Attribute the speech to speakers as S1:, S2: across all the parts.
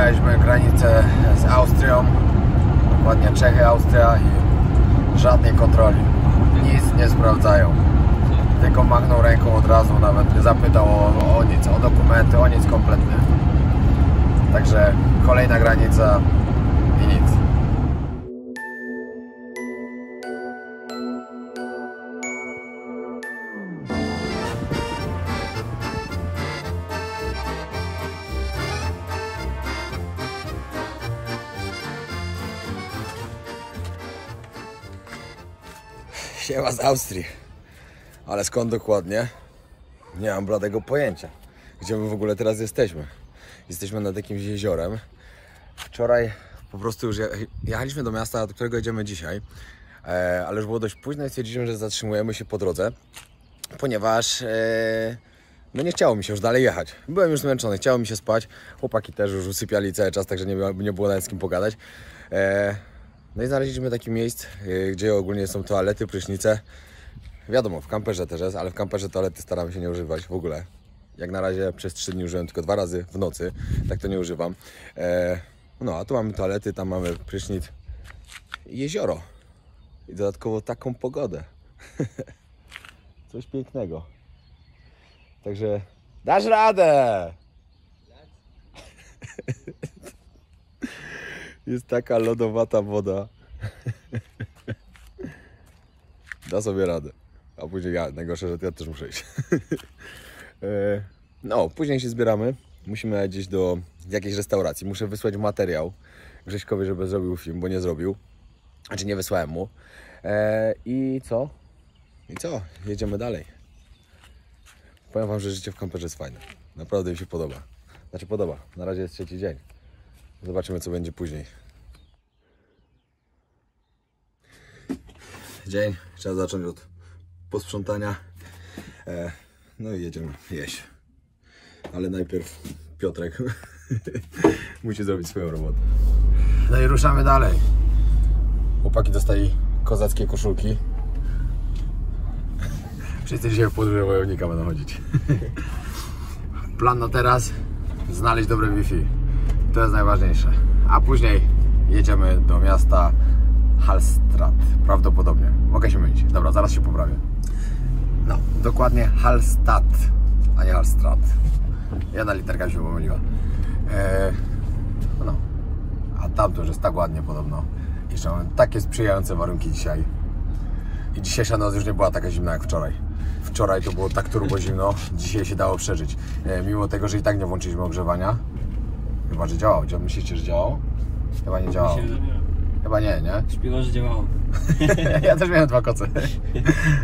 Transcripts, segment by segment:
S1: Przejechaliśmy granicę z Austrią, dokładnie Czechy, Austria i żadnej kontroli. Nic nie sprawdzają. Tylko machnął ręką od razu, nawet nie zapytał o nic, o dokumenty, o nic kompletnie. Także kolejna granica i nic. Siema z Austrii. Ale skąd dokładnie? Nie mam bladego pojęcia. Gdzie my w ogóle teraz jesteśmy? Jesteśmy nad jakimś jeziorem. Wczoraj po prostu już jechaliśmy do miasta, do którego jedziemy dzisiaj. Ale już było dość późno i stwierdziliśmy, że zatrzymujemy się po drodze. Ponieważ no nie chciało mi się już dalej jechać. Byłem już zmęczony, chciało mi się spać. Chłopaki też już usypiali cały czas, także nie było nawet z kim pogadać. No i znaleźliśmy takie miejsce, gdzie ogólnie są toalety, prysznice. Wiadomo, w kamperze też jest, ale w kamperze toalety staramy się nie używać w ogóle. Jak na razie przez 3 dni użyłem tylko 2 razy w nocy, tak to nie używam. No a tu mamy toalety, tam mamy prysznic i jezioro. I dodatkowo taką pogodę. Coś pięknego. Także dasz radę! Jest taka lodowata woda. Da sobie radę. A później najgorsze, że ja też muszę iść. No, później się zbieramy. Musimy gdzieś do jakiejś restauracji. Muszę wysłać materiał Grześkowi, żeby zrobił film, bo nie zrobił. Znaczy nie wysłałem mu. I co? I co? Jedziemy dalej. Powiem wam, że życie w kamperze jest fajne. Naprawdę mi się podoba. Znaczy podoba. Na razie jest 3. dzień. Zobaczymy, co będzie później. Dzień. Trzeba zacząć od posprzątania. No i jedziemy jeść. Ale najpierw Piotrek musi zrobić swoją robotę. No i ruszamy dalej. Chłopaki dostali kozackie koszulki. Wszyscy dzisiaj w podróży wojownika będą chodzić. Plan na teraz: znaleźć dobre Wi-Fi. To jest najważniejsze. A później jedziemy do miasta Hallstatt. Prawdopodobnie. Mogę się mylić. Dobra, zaraz się poprawię. No, dokładnie Hallstatt, a nie Hallstatt. Jedna literka się pomyliła. No. A tam to już jest tak ładnie podobno. Jeszcze mamy takie sprzyjające warunki dzisiaj. I dzisiejsza noc już nie była taka zimna jak wczoraj. Wczoraj to było tak turbo zimno, dzisiaj się dało przeżyć. Mimo tego, że i tak nie włączyliśmy ogrzewania. Chyba, że działało. Myślicie, że działało? Chyba nie działało. Chyba nie, nie?
S2: Śpiewa, że działało.
S1: Ja też miałem 2 koce.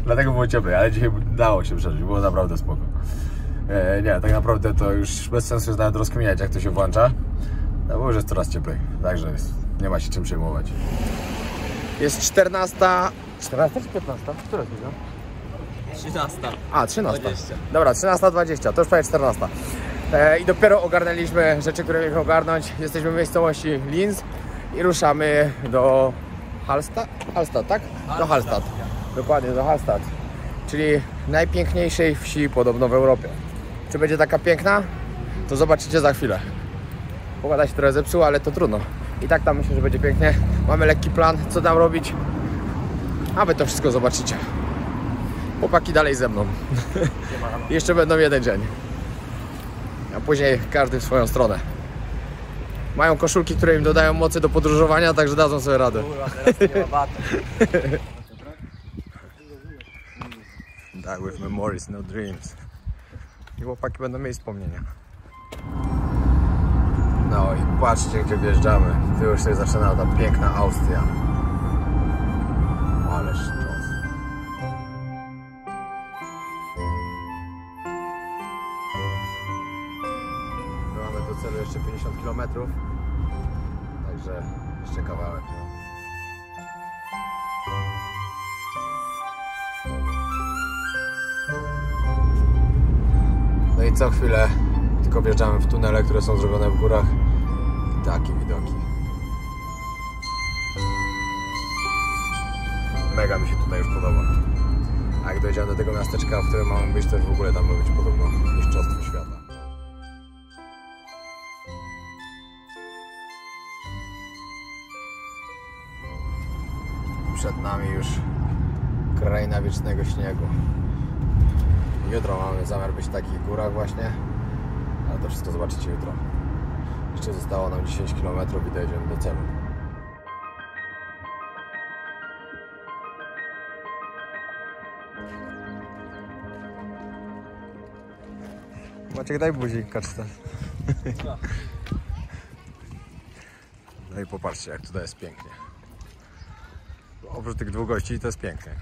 S1: Dlatego było cieplej, ale dzisiaj dało się przeżyć. Było naprawdę spoko. Nie, tak naprawdę to już bez sensu jest nawet rozkminiać, jak to się włącza. No bo już jest coraz cieplej. Także nie ma się czym przejmować. Jest 14. 14 czy 15? Która jest godzina?
S2: 13.
S1: A, 13.
S2: 20.
S1: Dobra, 13:20, to już prawie 14. I dopiero ogarnęliśmy rzeczy, które mieliśmy ogarnąć. Jesteśmy w miejscowości Linz i ruszamy do Hallstatt, tak? Do Hallstatt. Dokładnie, do Hallstatt. Czyli najpiękniejszej wsi podobno w Europie. Czy będzie taka piękna? To zobaczycie za chwilę. Pogoda się trochę zepsuła, ale to trudno. I tak tam myślę, że będzie pięknie. Mamy lekki plan, co tam robić. A wy to wszystko zobaczycie. Chłopaki dalej ze mną. Jeszcze będą 1 dzień. A później każdy w swoją stronę. Mają koszulki, które im dodają mocy do podróżowania, także dadzą sobie radę. Die with memories, no dreams. I chłopaki będą mieli wspomnienia. No i patrzcie, gdzie wjeżdżamy. Tu już się zaczyna ta piękna Austria. Ależ sztos. Mamy do celu jeszcze 50 km. Także jeszcze kawałek. No i co chwilę tylko wjeżdżamy w tunele, które są zrobione w górach. I takie widoki. Mega mi się tutaj już podoba. A jak dojdziemy do tego miasteczka, w którym mamy być, to już w ogóle tam ma być podobno mistrzostwo świata. Przed nami już kraina wiecznego śniegu. Jutro mamy zamiar być w takich górach właśnie, ale to wszystko zobaczycie jutro. Jeszcze zostało nam 10 km i dojedziemy do celu. Maciek, daj buzik, kaczta. No i popatrzcie, jak tutaj jest pięknie. Oprócz tych dwóch gości to jest pięknie.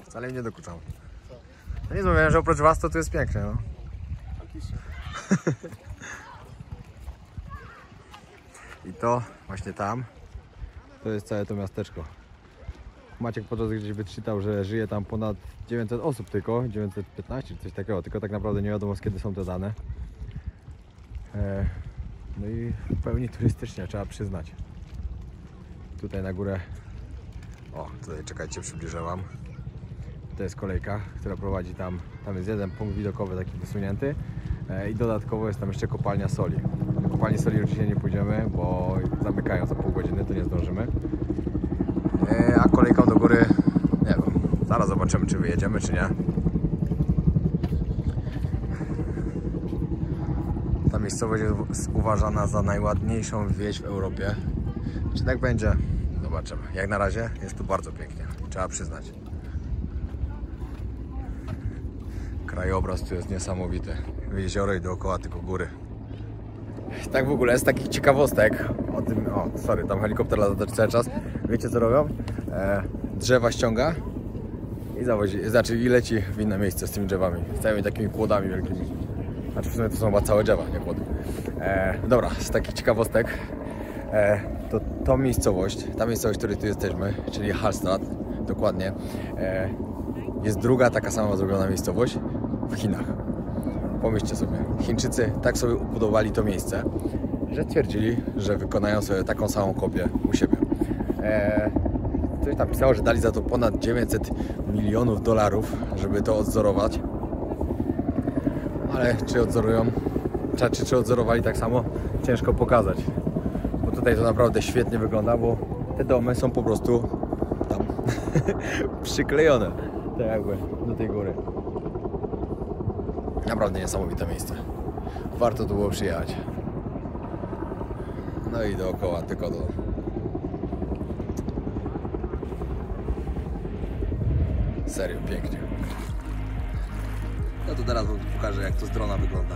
S1: Wcale mi nie dokuczam. No nic, mówiłem, że oprócz was to tu jest pięknie, no. I to właśnie tam, to jest całe to miasteczko. Maciek po drodze gdzieś wyczytał, że żyje tam ponad 900 osób tylko, 915 czy coś takiego, tylko tak naprawdę nie wiadomo, z kiedy są te dane. No i w pełni turystycznie, trzeba przyznać. Tutaj na górę, o tutaj czekajcie, przybliżę wam. To jest kolejka, która prowadzi tam jest jeden punkt widokowy taki wysunięty i dodatkowo jest tam jeszcze kopalnia soli. Do kopalni soli oczywiście nie pójdziemy, bo zamykają za pół godziny, to nie zdążymy. A kolejką do góry, nie wiem, zaraz zobaczymy, czy wyjedziemy, czy nie. Ta miejscowość jest uważana za najładniejszą wieś w Europie. Czy tak będzie? Zobaczymy. Jak na razie jest tu bardzo pięknie, trzeba przyznać. Krajobraz tu jest niesamowity. Jezioro i dookoła tylko góry. Tak w ogóle z takich ciekawostek o tym, tam helikopter lata cały czas. Wiecie co robią? Drzewa ściąga i zawozi, i leci w inne miejsce z tymi drzewami. Z całymi takimi kłodami wielkimi. Znaczy w sumie to są chyba całe drzewa, nie kłody. Dobra, z takich ciekawostek to ta miejscowość, w której tu jesteśmy, czyli Hallstatt, dokładnie, jest druga taka sama zrobiona miejscowość w Chinach. Pomyślcie sobie, Chińczycy tak sobie ubudowali to miejsce, że twierdzili, że wykonają sobie taką samą kopię u siebie. Ktoś tam pisało, że dali za to ponad 900 milionów dolarów, żeby to odzorować. Ale czy odzorują, czy odzorowali tak samo, ciężko pokazać. Bo tutaj to naprawdę świetnie wygląda, bo te domy są po prostu tam przyklejone, tak jakby do tej góry. Naprawdę niesamowite miejsce. Warto tu było przyjechać. No i dookoła tylko to. Serio, pięknie. No to teraz wam pokażę, jak to z drona wygląda.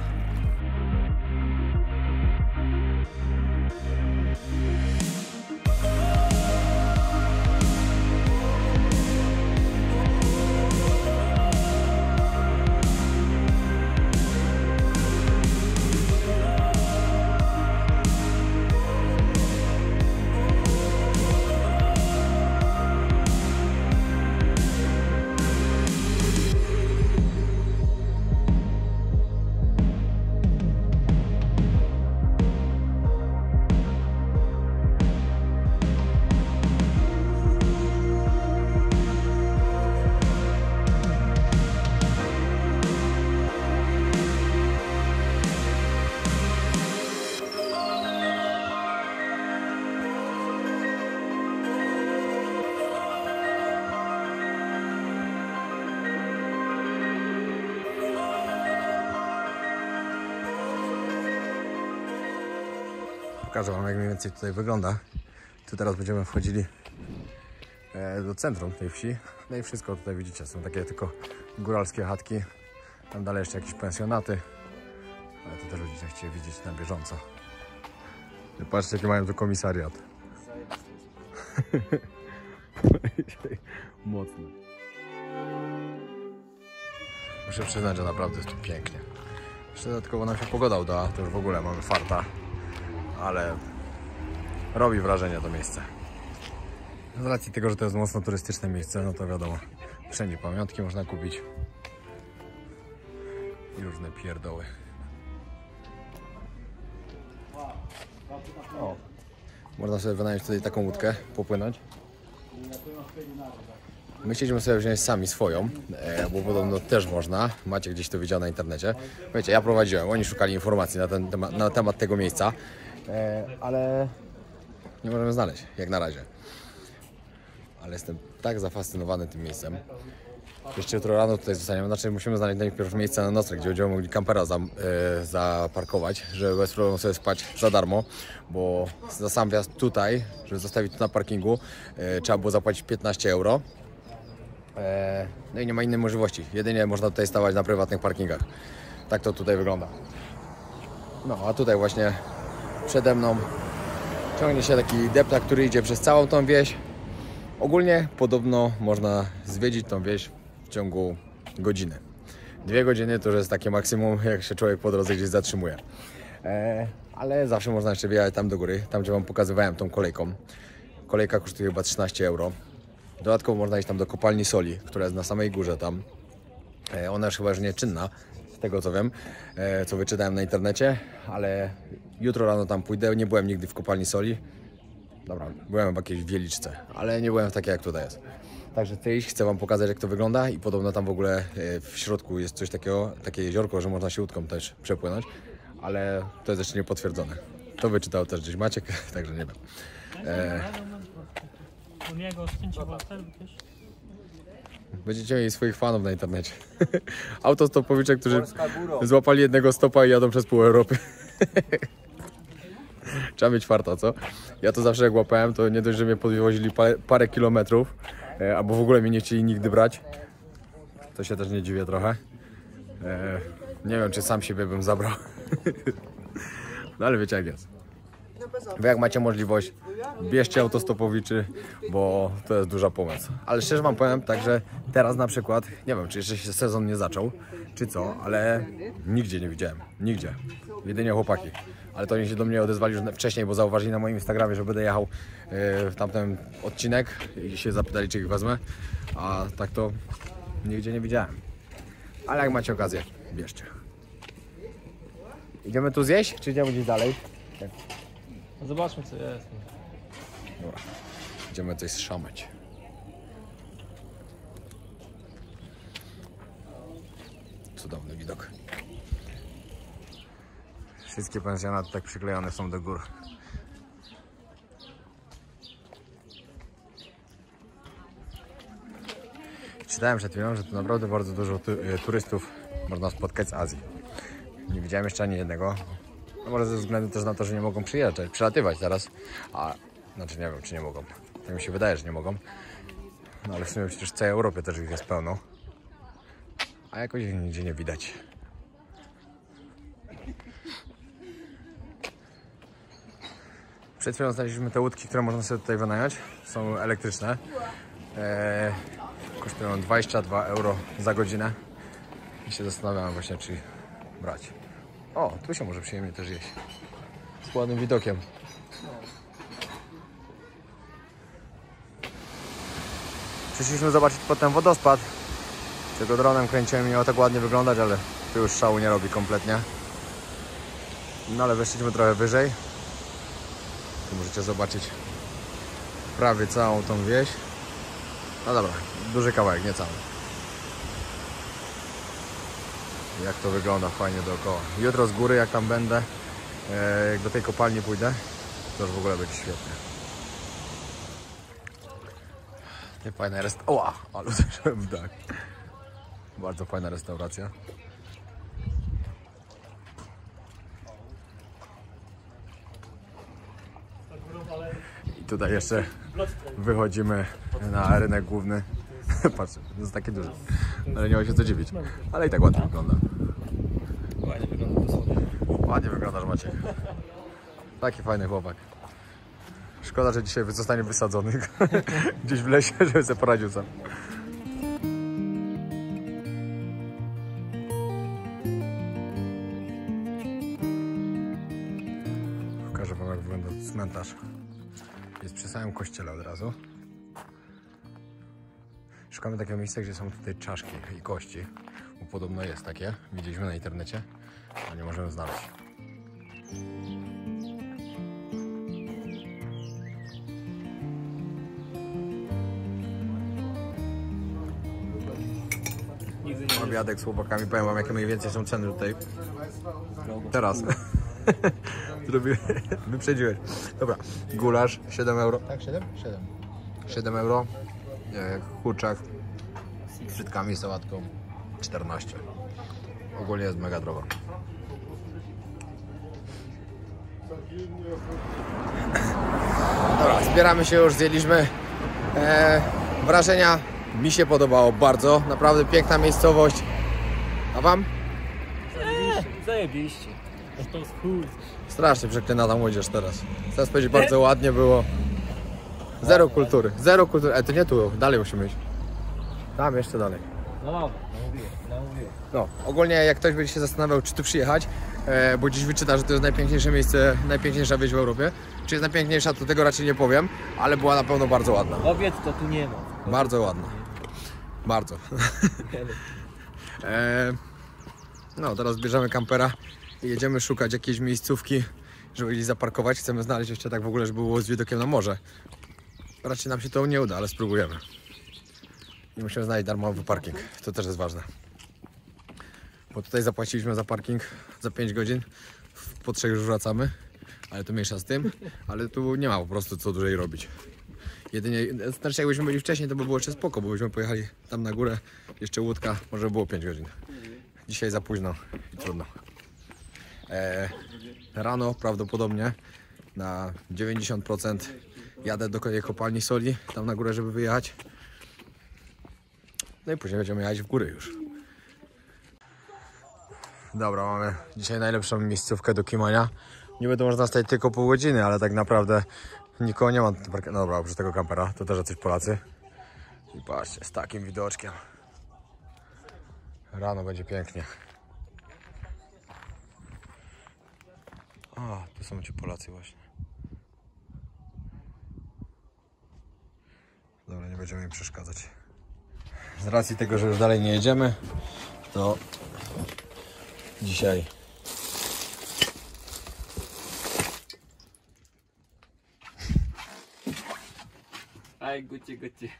S1: Pokażę wam, jak mniej więcej tutaj wygląda. Tu teraz będziemy wchodzili do centrum tej wsi. No i wszystko tutaj widzicie, są takie tylko góralskie chatki. Tam dalej jeszcze jakieś pensjonaty. Ale to też będziecie chcieli widzieć na bieżąco. I patrzcie, jaki mają tu komisariat. Mocno. Muszę przyznać, że naprawdę jest tu pięknie. Jeszcze dodatkowo nam się pogoda udała, to już w ogóle mamy farta. Ale robi wrażenie to miejsce. Z racji tego, że to jest mocno turystyczne miejsce, no to wiadomo, wszędzie pamiątki można kupić i różne pierdoły. O, można sobie wynająć tutaj taką łódkę, popłynąć. My chcieliśmy sobie wziąć sami swoją, bo podobno też można. Macie gdzieś to widział na internecie. Wiecie, ja prowadziłem, oni szukali informacji na temat tego miejsca. Ale nie możemy znaleźć, jak na razie. Ale jestem tak zafascynowany tym miejscem. Jeszcze jutro rano tutaj zostaniemy, znaczy musimy znaleźć najpierw miejsce na nocleg, gdzie będziemy mogli kampera zaparkować, żeby bez problemu sobie spać za darmo, bo za sam wjazd tutaj, żeby zostawić tu na parkingu, trzeba było zapłacić 15 euro. No i nie ma innej możliwości, jedynie można tutaj stawać na prywatnych parkingach. Tak to tutaj wygląda. No a tutaj właśnie przede mną ciągnie się taki deptak, który idzie przez całą tą wieś. Ogólnie podobno można zwiedzić tą wieś w ciągu godziny. 2 godziny to już jest takie maksimum, jak się człowiek po drodze gdzieś zatrzymuje. Ale zawsze można jeszcze wjechać tam do góry, tam gdzie wam pokazywałem tą kolejką. Kolejka kosztuje chyba 13 euro. Dodatkowo można iść tam do kopalni soli, która jest na samej górze tam. Ona już chyba już nieczynna, z tego co wiem, co wyczytałem na internecie, ale jutro rano tam pójdę. Nie byłem nigdy w kopalni soli. Dobra, byłem w jakiejś wieliczce, ale nie byłem w takiej jak tutaj jest. Także chcę wam pokazać, jak to wygląda i podobno tam w ogóle w środku jest coś takiego, takie jeziorko, że można się łódką też przepłynąć, ale to jest jeszcze niepotwierdzone. To wyczytał też gdzieś Maciek, także nie wiem. Będziecie mieli swoich fanów na internecie. Autostopowicze, którzy złapali jednego stopa i jadą przez pół Europy. Trzeba mieć farta, co? Ja to zawsze jak łapałem, to nie dość, że mnie podwozili parę kilometrów, albo w ogóle mnie nie chcieli nigdy brać. To się też nie dziwię trochę. Nie wiem, czy sam siebie bym zabrał. No ale wiecie jak jest. Wy jak macie możliwość, bierzcie autostopowiczy, bo to jest duża pomoc. Ale szczerze wam powiem, także teraz na przykład, nie wiem, czy jeszcze się sezon nie zaczął, czy co, ale nigdzie nie widziałem. Nigdzie. Jedynie chłopaki. Ale to oni się do mnie odezwali już wcześniej, bo zauważyli na moim Instagramie, że będę jechał w tamten odcinek i się zapytali, czy ich wezmę. A tak to nigdzie nie widziałem. Ale jak macie okazję, bierzcie. Idziemy tu zjeść, czy idziemy gdzieś dalej?
S2: Zobaczmy co jest.
S1: Dobra, idziemy coś zszamać. Cudowny widok. Wszystkie pensjonaty tak przyklejone są do gór. Czytałem przed chwilą, że tu naprawdę bardzo dużo turystów można spotkać z Azji. Nie widziałem jeszcze ani jednego. No może ze względu też na to, że nie mogą przylatywać teraz. Znaczy nie wiem, czy nie mogą. Tak mi się wydaje, że nie mogą. No ale w sumie przecież w całej Europie też ich jest pełno. A jakoś ich nigdzie nie widać. Przed chwilą znaleźliśmy te łódki, które można sobie tutaj wynająć. Są elektryczne. Kosztują 22 euro za godzinę. I się zastanawiałem właśnie, czy brać. O, tu się może przyjemnie też jeść. Z ładnym widokiem. Przyszliśmy zobaczyć potem wodospad. Tylko dronem kręciłem i miało tak ładnie wyglądać, ale tu już szału nie robi kompletnie. No ale weszliśmy trochę wyżej. Tu możecie zobaczyć prawie całą tą wieś. No dobra, duży kawałek, nie cały. Jak to wygląda fajnie dookoła. Jutro z góry, jak tam będę, jak do tej kopalni pójdę, to już w ogóle będzie świetnie. Nie fajna restauracja. Oła, ale uderzyłem w dach. Bardzo fajna restauracja. I tutaj jeszcze wychodzimy na rynek główny. Patrz, to jest takie duże. Ale nie ma się co dziwić. Ale i tak ładnie wygląda.
S2: Ładnie wygląda dosłownie.
S1: Ładnie wyglądasz, Maciek. Taki fajny chłopak. Szkoda, że dzisiaj zostanie wysadzony gdzieś w lesie, żeby sobie poradził sam. Pokażę wam, jak wygląda cmentarz. Jest przy samym kościele od razu. Szukamy takiego miejsca, gdzie są tutaj czaszki i kości. Bo podobno jest takie. Widzieliśmy na internecie, a nie możemy znaleźć. Obiadek z chłopakami. Powiem wam, jakie mniej więcej są ceny tutaj. Teraz. Wyprzedziłeś. Dobra, gulasz 7 euro.
S3: Tak, 7? 7.
S1: 7 euro. Kurczak z frytkami, sałatką 14. Ogólnie jest mega drogo. Dobra, zbieramy się już, zjedliśmy. Wrażenia mi się podobało bardzo. Naprawdę piękna miejscowość. A wam?
S2: Zajebiście. To jest chuj.
S1: Strasznie przeklina ta młodzież teraz. Chcę powiedzieć, bardzo ładnie było. Zero kultury. Zero kultury. To nie tu, dalej musimy iść. Tam, jeszcze dalej.
S2: No dobra, namówiłem.
S1: No, ogólnie jak ktoś będzie się zastanawiał, czy tu przyjechać, bo dziś wyczyta, że to jest najpiękniejsze miejsce, najpiękniejsza wieś w Europie. Czy jest najpiękniejsza, to tego raczej nie powiem, ale była na pewno bardzo ładna.
S2: Powiedz, to tu nie ma.
S1: Bardzo ładna. Bardzo. No, teraz bierzemy kampera i jedziemy szukać jakiejś miejscówki, żeby gdzieś zaparkować. Chcemy znaleźć jeszcze tak w ogóle, żeby było z widokiem na morze. Raczej nam się to nie uda, ale spróbujemy. I musimy znaleźć darmowy parking. To też jest ważne. Bo tutaj zapłaciliśmy za parking za 5 godzin. Po 3 już wracamy. Ale to mniejsza z tym. Ale tu nie ma po prostu co dłużej robić. Jedynie, znaczy jakbyśmy byli wcześniej, to by było jeszcze spoko, bo byśmy pojechali tam na górę. Jeszcze łódka, może by było 5 godzin. Dzisiaj za późno i trudno. Rano prawdopodobnie na 90% jadę do kopalni soli, tam na górę, żeby wyjechać. No i później będziemy jechać w górę już. Dobra, mamy dzisiaj najlepszą miejscówkę do kimania. Nie będę można stać tylko pół godziny, ale tak naprawdę nikogo nie ma. No dobra, oprócz tego kampera, to też jacyś Polacy. I patrzcie, z takim widoczkiem. Rano będzie pięknie. A, tu są ci Polacy właśnie. Dobra, nie będziemy im przeszkadzać. Z racji tego, że już dalej nie jedziemy, to dzisiaj
S2: Aj, gucie.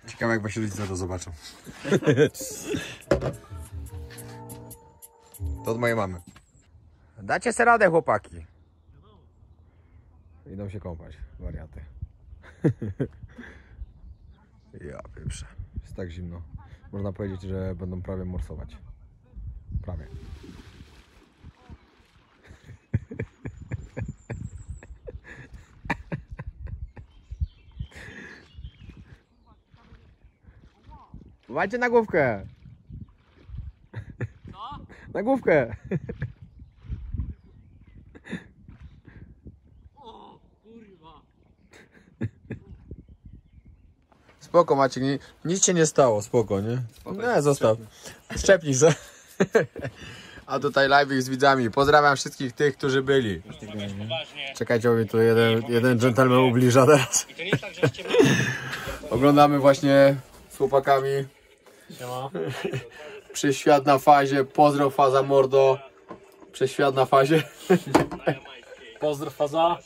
S1: ciekawe, jak wasi rodzice to zobaczą. To od mojej mamy. Dacie se radę, chłopaki. Idą się kąpać, wariaty. Ja pieprze. Jest tak zimno. Można powiedzieć, że będą prawie morsować. Prawie. Walcie na główkę!
S2: Co?
S1: Na główkę!
S2: O, kurwa.
S1: Spoko, Maciek, nic się nie stało, spoko, nie? Nie, zostaw. Szczepnij się. A tutaj live z widzami. Pozdrawiam wszystkich tych, którzy byli. Czekajcie, bo mi tu jeden gentleman ubliża teraz. Oglądamy właśnie z chłopakami.
S2: Siema.
S1: Przeświat na fazie. Pozdro faza mordo. Przeświat na fazie.
S2: Pozdrow faza.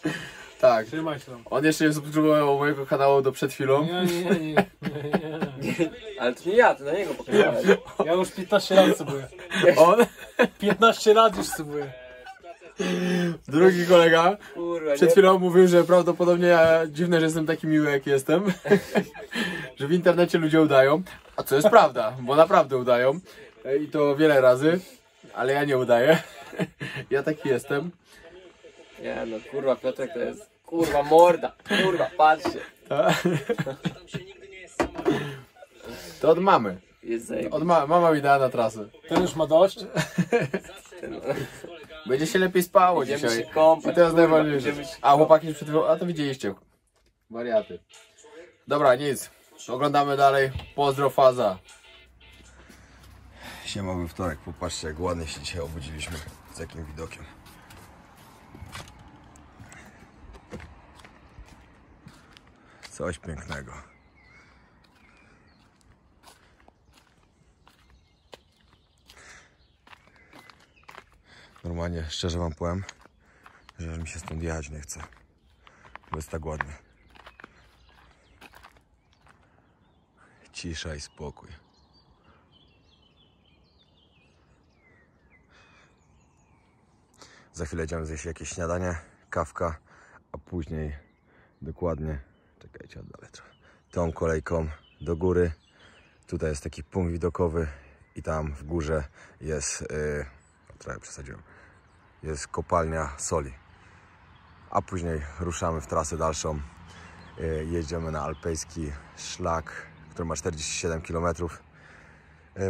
S1: Tak.
S2: Trzymaj się tam.
S1: On jeszcze nie subskrybował mojego kanału do przed chwilą.
S2: Nie.
S4: Ale to nie ja, ty na niego pokazałeś.
S2: Ja już 15 lat subuję.
S1: On,
S2: 15 lat już subuję.
S1: drugi kolega,
S4: Kurwa,
S1: przed
S4: nie?
S1: chwilą mówił, że prawdopodobnie dziwne, że jestem taki miły, jak jestem. Że w internecie ludzie udają. A co jest prawda, bo naprawdę udają. I to wiele razy. Ale ja nie udaję. Ja taki jestem.
S4: Nie no, kurwa, Piotrek to jest, kurwa, morda. Kurwa, patrzcie.
S1: To od mamy.
S4: Jest zajebisty.
S1: Od mama mi dała na trasę.
S2: Ten już ma dość.
S1: Będzie się lepiej spało
S4: Będziemy
S1: dzisiaj.
S4: się kąpać,
S1: I to jest
S4: kurwa,
S1: najważniejsze.
S4: będziemy się
S1: A chłopaki przed chwilą, a to widzieliście. Wariaty. Dobra, nic. Oglądamy dalej. Pozdro faza. Siema we wtorek. Popatrzcie, jak ładnie się dzisiaj obudziliśmy. Z jakim widokiem. Coś pięknego. Normalnie, szczerze wam powiem, że mi się stąd jechać nie chce. Bo jest tak ładnie. Cisza i spokój. Za chwilę idziemy zjeść jakieś śniadanie, kawka, a później dokładnie, czekajcie, oddalę trochę, tą kolejką do góry. Tutaj jest taki punkt widokowy i tam w górze jest, trochę przesadziłem, jest kopalnia soli. A później ruszamy w trasę dalszą. Jedziemy na alpejski szlak, który ma 47 km.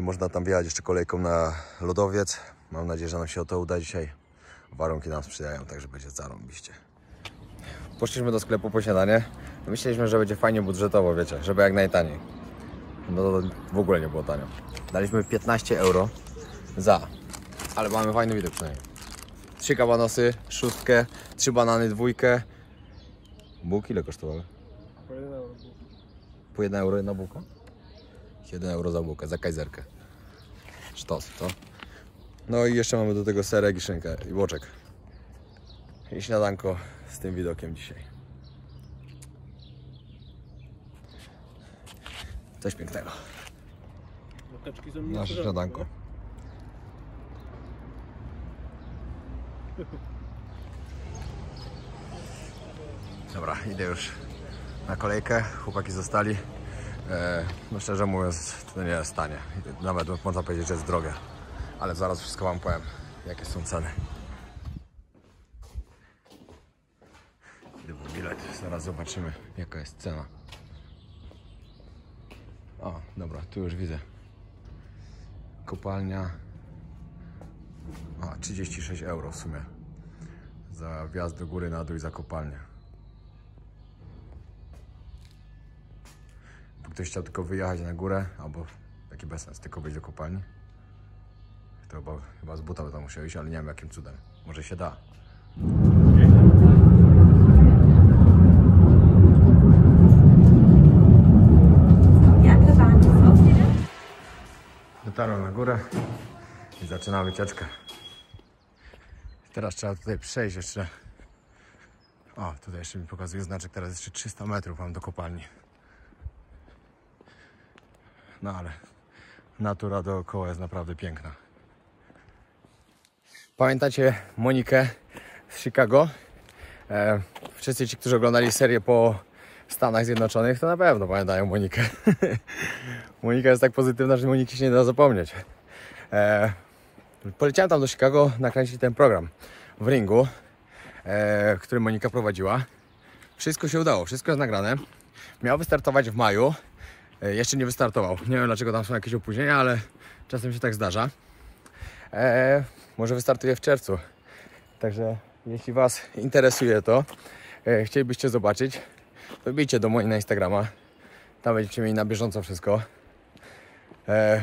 S1: Można tam wjechać jeszcze kolejką na lodowiec. Mam nadzieję, że nam się o to uda dzisiaj. Warunki nam sprzyjają, także będzie zarąbiście. Poszliśmy do sklepu po śniadanie. Myśleliśmy, że będzie fajnie budżetowo, wiecie, żeby jak najtaniej. No to w ogóle nie było tanio. Daliśmy 15 euro za, ale mamy fajny widok przynajmniej. 3 kabanosy, 6, 3 banany, 2. Bułki ile kosztowały?
S2: Po 1 euro.
S1: Po 1 euro jedna bułka? 1 euro za bułkę, za kajzerkę. Sztos, co? No i jeszcze mamy do tego serek i szynkę i boczek. I śniadanko z tym widokiem dzisiaj. Coś pięknego.
S2: Łapeczki są
S1: Nasze śniadanko. Dobra, idę już na kolejkę. Chłopaki zostali. No szczerze mówiąc, to nie jest tanie. Nawet można powiedzieć, że jest drogie. Ale zaraz wszystko wam powiem, jakie są ceny. Idę po bilet, zaraz zobaczymy, jaka jest cena. O, dobra, tu już widzę. Kopalnia. 36 euro w sumie. Za wjazd do góry, na dół i za kopalnię. Ktoś chciał tylko wyjechać na górę, albo taki bezsens, tylko wejść do kopalni. To chyba z buta by tam musiał iść, ale nie wiem jakim cudem. Może się da. Dotarłem na górę i zaczynamy wycieczkę. Teraz trzeba tutaj przejść jeszcze. O, tutaj jeszcze mi pokazuje znaczek, teraz jeszcze 300 metrów mam do kopalni. No ale natura dookoła jest naprawdę piękna. Pamiętacie Monikę z Chicago? Wszyscy ci, którzy oglądali serię po Stanach Zjednoczonych, to na pewno pamiętają Monikę. Monika jest tak pozytywna, że Moniki się nie da zapomnieć. Poleciałem tam do Chicago nakręcić ten program w ringu, który Monika prowadziła. Wszystko się udało, wszystko jest nagrane. Miał wystartować w maju. Jeszcze nie wystartował. Nie wiem dlaczego tam są jakieś opóźnienia, ale czasem się tak zdarza. Może wystartuje w czerwcu. Także jeśli Was interesuje to, chcielibyście zobaczyć, to wbijcie do Moniki na Instagrama. Tam będziecie mieli na bieżąco wszystko.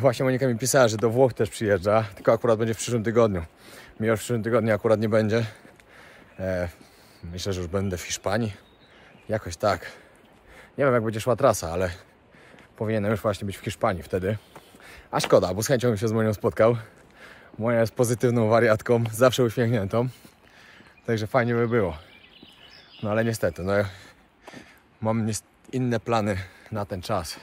S1: Właśnie Monika mi pisała, że do Włoch też przyjeżdża, tylko akurat będzie w przyszłym tygodniu. Mnie już w przyszłym tygodniu akurat nie będzie. Myślę, że już będę w Hiszpanii. Jakoś tak. Nie wiem jak będzie szła trasa, ale powinienem już właśnie być w Hiszpanii wtedy. A szkoda, bo z chęcią bym się z Monią spotkał. Moja jest pozytywną wariatką, zawsze uśmiechniętą. Także fajnie by było. No ale niestety, no mam inne plany na ten czas.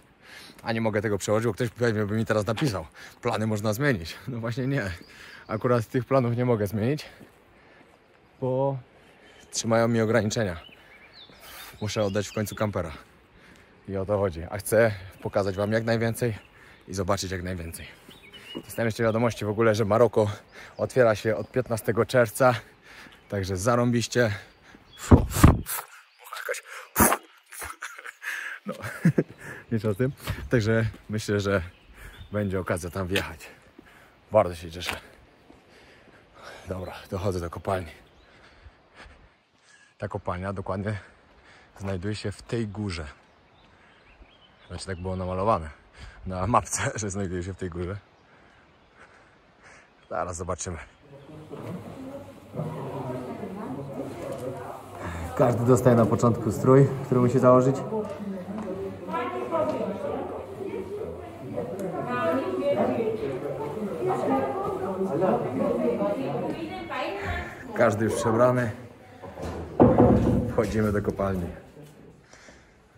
S1: A nie mogę tego przełożyć, bo ktoś pewnie by mi teraz napisał. Plany można zmienić. No właśnie nie. Akurat tych planów nie mogę zmienić, bo trzymają mi ograniczenia. Muszę oddać w końcu kampera. I o to chodzi. A chcę pokazać Wam jak najwięcej i zobaczyć jak najwięcej. Dostałem jeszcze wiadomości w ogóle, że Maroko otwiera się od 15 czerwca. Także zarąbiście. No, nic o tym. Także myślę, że będzie okazja tam wjechać. Bardzo się cieszę. Dobra, dochodzę do kopalni. Ta kopalnia dokładnie znajduje się w tej górze. Znaczy tak było namalowane na mapce, że znajduje się w tej górze. Zaraz zobaczymy. Każdy dostaje na początku strój, który musi założyć. Każdy już przebrany. Wchodzimy do kopalni.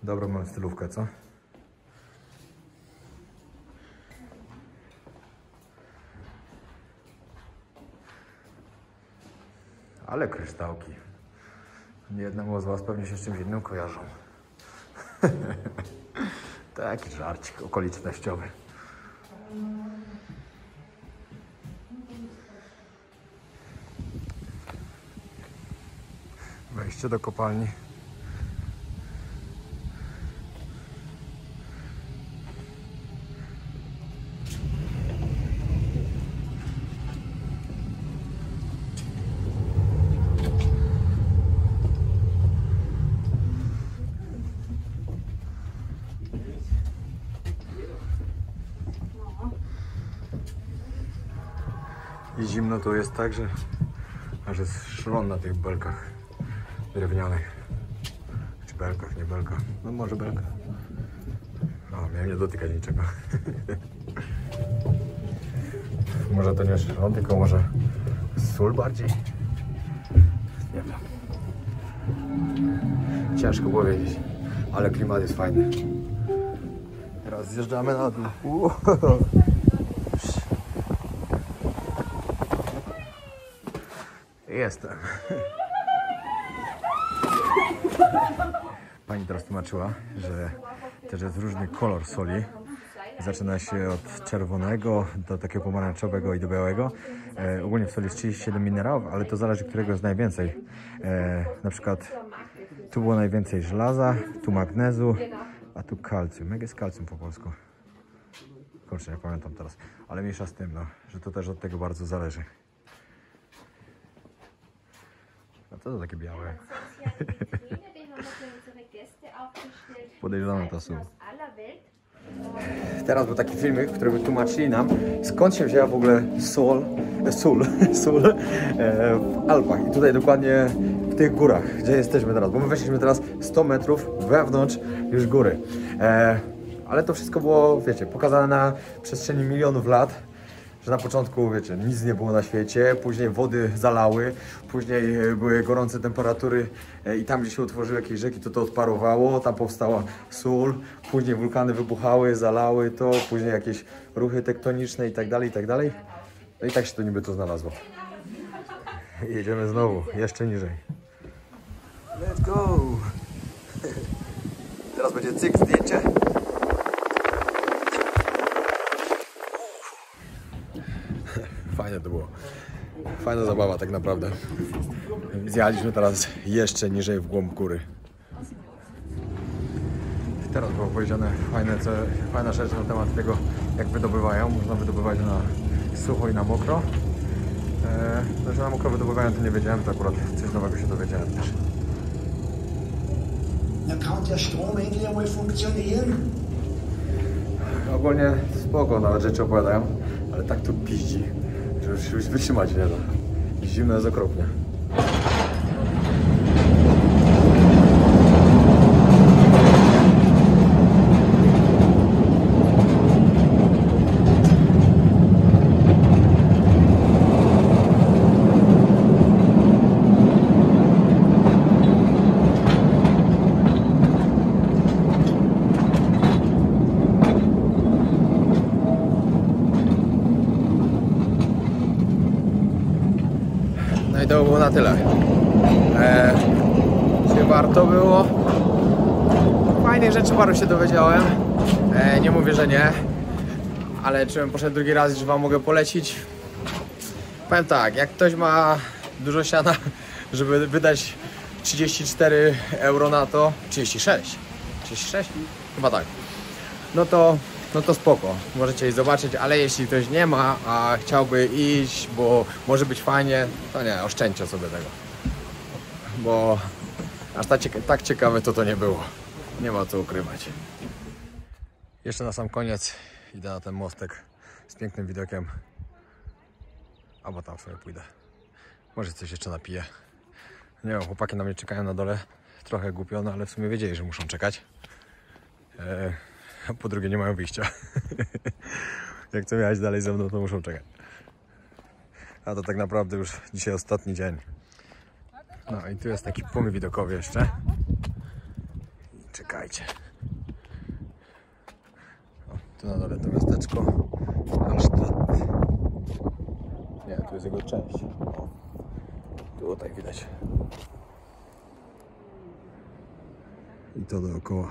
S1: Dobrą mam stylówkę, co? Ale kryształki. Jednemu z was pewnie się z czymś innym kojarzą. Taki żarcik okolicznościowy. Wejście do kopalni. I zimno tu jest tak, że aż jest szron na tych belkach drewnianych. Czy belkach, nie belka. No może belka. No, miałem nie dotykać niczego. Może to nie szron, tylko może sól bardziej? Nie wiem. Ciężko powiedzieć, ale klimat jest fajny. Teraz zjeżdżamy na dół. Jestem. Pani teraz tłumaczyła, że też jest różny kolor soli. Zaczyna się od czerwonego do takiego pomarańczowego i do białego. Ogólnie w soli jest 37 minerałów, ale to zależy, którego jest najwięcej. Na przykład tu było najwięcej żelaza, tu magnezu, a tu kalcium. Jak jest kalcium po polsku? Kurczę, nie pamiętam teraz. Ale mniejsza z tym, no, że to też od tego bardzo zależy. A co to takie białe? Podejrzewam to są. Teraz był taki filmik, w którym tłumaczyli nam, skąd się wzięła w ogóle sól w Alpach. I tutaj dokładnie w tych górach, gdzie jesteśmy teraz. Bo my weszliśmy teraz 100 metrów wewnątrz już góry. Ale to wszystko było, wiecie, pokazane na przestrzeni milionów lat. Że na początku, wiecie, nic nie było na świecie, później wody zalały, później były gorące temperatury i tam, gdzie się utworzyły jakieś rzeki, to odparowało, tam powstała sól, później wulkany wybuchały, zalały to, później jakieś ruchy tektoniczne i tak dalej, i tak dalej. No i tak się to niby to znalazło. I jedziemy znowu, jeszcze niżej. Let's go! Teraz będzie cyk, zdjęcie. Fajne to było. Fajna zabawa tak naprawdę. Zjechaliśmy teraz jeszcze niżej w głąb góry. Teraz było powiedziane fajna rzecz na temat tego, jak wydobywają. Można wydobywać na sucho i na mokro. No, że na mokro wydobywają, to nie wiedziałem, to akurat coś nowego się dowiedziałem też. Ogólnie spoko, nawet rzeczy opowiadają, ale tak to piździ, że już wytrzymać nie da. Zimno jest okropnie. No i to było na tyle. Czy warto było? Fajnych rzeczy paru się dowiedziałem. Nie mówię, że nie. Ale czy bym poszedł drugi raz, że wam mogę polecić? Powiem tak, jak ktoś ma dużo siana, żeby wydać 34 euro na to, 36? 36? Chyba tak. No to spoko, możecie iść zobaczyć, ale jeśli ktoś nie ma, a chciałby iść, bo może być fajnie, to nie, oszczędźcie sobie tego. Bo aż tak ciekawe to nie było. Nie ma co ukrywać. Jeszcze na sam koniec idę na ten mostek z pięknym widokiem. Albo tam sobie pójdę. Może coś jeszcze napiję. Nie wiem, chłopaki na mnie czekają na dole. Trochę głupio, no ale w sumie wiedzieli, że muszą czekać. A po drugie nie mają wyjścia. Jak chcą jechać dalej ze mną, to muszą czekać. A to tak naprawdę już dzisiaj ostatni dzień. No i tu jest taki punkt widokowy jeszcze. I czekajcie. O, tu na dole to miasteczko. Allstadt. Nie, tu jest jego część. O. Tutaj widać. I to dookoła.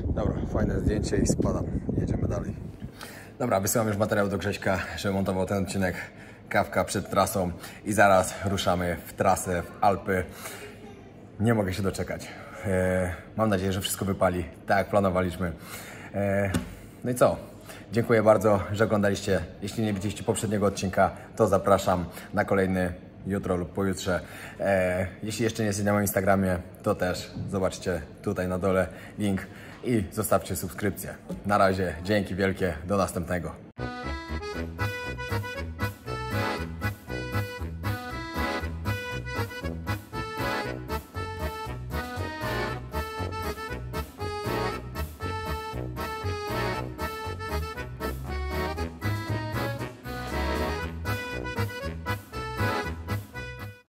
S1: Dobra, fajne zdjęcie i spadam. Jedziemy dalej. Dobra, wysyłam już materiał do Grześka, żeby montował ten odcinek. Kawka przed trasą i zaraz ruszamy w trasę, w Alpy. Nie mogę się doczekać. Mam nadzieję, że wszystko wypali tak jak planowaliśmy. No i co? Dziękuję bardzo, że oglądaliście. Jeśli nie widzieliście poprzedniego odcinka, to zapraszam na kolejny jutro lub pojutrze. Jeśli jeszcze nie jesteście na moim Instagramie, to też zobaczcie tutaj na dole link i zostawcie subskrypcję. Na razie, dzięki wielkie, do następnego.